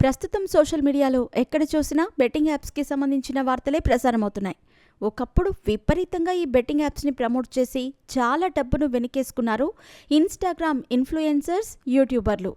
ప్రస్తుతం సోషల్ మీడియాలో ఎక్కడ చూసినా బెట్టింగ్ యాప్స్కి సంబంధించిన వార్తలే ప్రసారమవుతున్నాయి. ఒకప్పుడు విపరీతంగా ఈ బెట్టింగ్ యాప్స్ని ప్రమోట్ చేసి చాలా డబ్బును వెనకేసుకున్నారు ఇన్స్టాగ్రామ్ ఇన్ఫ్లుయెన్సర్స్, యూట్యూబర్లు.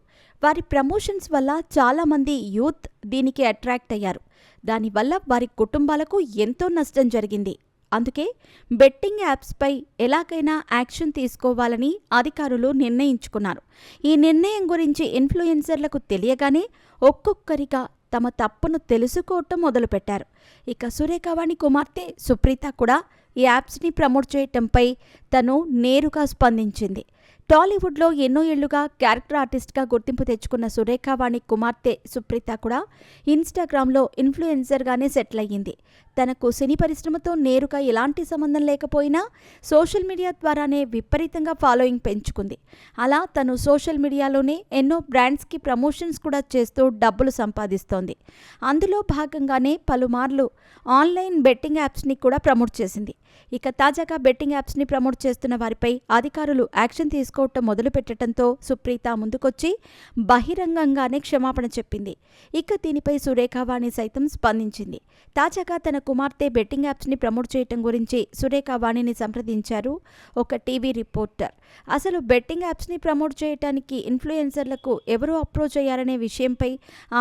వారి ప్రమోషన్స్ వల్ల చాలామంది యూత్ దీనికి అట్రాక్ట్ అయ్యారు. దానివల్ల వారి కుటుంబాలకు ఎంతో నష్టం జరిగింది. అందుకే బెట్టింగ్ యాప్స్పై ఎలాగైనా యాక్షన్ తీసుకోవాలని అధికారులు నిర్ణయించుకున్నారు. ఈ నిర్ణయం గురించి ఇన్ఫ్లుయెన్సర్లకు తెలియగానే ఒక్కొక్కరిగా తమ తప్పును తెలుసుకోవటం మొదలుపెట్టారు. ఇక సురేఖవాణి కుమార్తె సుప్రీత కూడా ఈ యాప్స్ని ప్రమోట్ చేయటంపై తను నేరుగా స్పందించింది. టాలీవుడ్లో ఎన్నో ఏళ్లుగా క్యారెక్టర్ ఆర్టిస్ట్గా గుర్తింపు తెచ్చుకున్న సురేఖవాణి కుమార్తె సుప్రీత కూడా ఇన్స్టాగ్రామ్లో ఇన్ఫ్లుయెన్సర్గానే సెటిల్ అయ్యింది. తనకు సినీ పరిశ్రమతో నేరుగా ఎలాంటి సంబంధం లేకపోయినా సోషల్ మీడియా ద్వారానే విపరీతంగా ఫాలోయింగ్ పెంచుకుంది. అలా తను సోషల్ మీడియాలోనే ఎన్నో బ్రాండ్స్కి ప్రమోషన్స్ కూడా చేస్తూ డబ్బులు సంపాదిస్తోంది. అందులో భాగంగానే పలుమార్లు ఆన్లైన్ బెట్టింగ్ యాప్స్ని కూడా ప్రమోట్ చేసింది. ఇక తాజాగా బెట్టింగ్ యాప్స్ని ప్రమోట్ చేస్తున్న వారిపై అధికారులు యాక్షన్ తీసుకోవటం మొదలుపెట్టడంతో సుప్రీత ముందుకొచ్చి బహిరంగంగానే క్షమాపణ చెప్పింది. ఇక దీనిపై సురేఖవాణి సైతం స్పందించింది. తాజాగా తన కుమార్తె బెట్టింగ్ యాప్స్ని ప్రమోట్ చేయటం గురించి సురేఖవాణిని సంప్రదించారు ఒక టీవీ రిపోర్టర్. అసలు బెట్టింగ్ యాప్స్ని ప్రమోట్ చేయడానికి ఇన్ఫ్లుయెన్సర్లకు ఎవరు అప్రోచ్ అయ్యారనే విషయంపై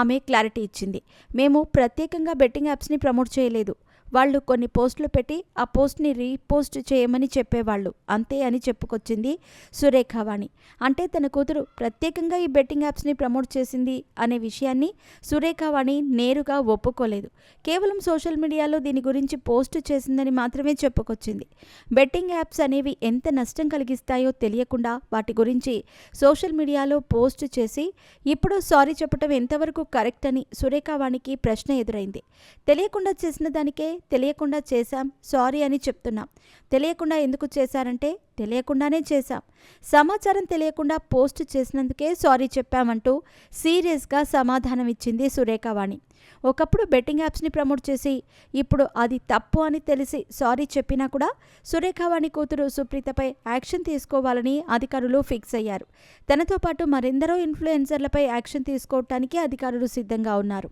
ఆమె క్లారిటీ ఇచ్చింది. మేము ప్రత్యేకంగా బెట్టింగ్ యాప్స్ని ప్రమోట్ చేయలేదు. వాళ్ళు కొన్ని పోస్టులు పెట్టి ఆ పోస్ట్ని రీపోస్ట్ చేయమని చెప్పేవాళ్ళు అంతే అని చెప్పుకొచ్చింది సురేఖవాణి. అంటే తన కూతురు ప్రత్యేకంగా ఈ బెట్టింగ్ యాప్స్ని ప్రమోట్ చేసింది అనే విషయాన్ని సురేఖవాణి నేరుగా ఒప్పుకోలేదు. కేవలం సోషల్ మీడియాలో దీని గురించి పోస్ట్ చేసిందని మాత్రమే చెప్పుకొచ్చింది. బెట్టింగ్ యాప్స్ అనేవి ఎంత నష్టం కలిగిస్తాయో తెలియకుండా వాటి గురించి సోషల్ మీడియాలో పోస్ట్ చేసి ఇప్పుడు సారీ చెప్పడం ఎంతవరకు కరెక్ట్ అని సురేఖవాణికి ప్రశ్న ఎదురైంది. తెలియకుండా చేసిన దానికే తెలియకుండా చేశాం, సారీ అని చెప్తున్నాం. తెలియకుండా ఎందుకు చేశారంటే తెలియకుండానే చేశాం. సమాచారం తెలియకుండా పోస్ట్ చేసినందుకే సారీ చెప్పామంటూ సీరియస్గా సమాధానం ఇచ్చింది సురేఖవాణి. ఒకప్పుడు బెట్టింగ్ యాప్స్ని ప్రమోట్ చేసి ఇప్పుడు అది తప్పు అని తెలిసి సారీ చెప్పినా కూడా సురేఖవాణి కూతురు సుప్రీతపై యాక్షన్ తీసుకోవాలని అధికారులు ఫిక్స్ అయ్యారు. తనతో పాటు మరెందరో ఇన్ఫ్లుయెన్సర్లపై యాక్షన్ తీసుకోవటానికి అధికారులు సిద్ధంగా ఉన్నారు.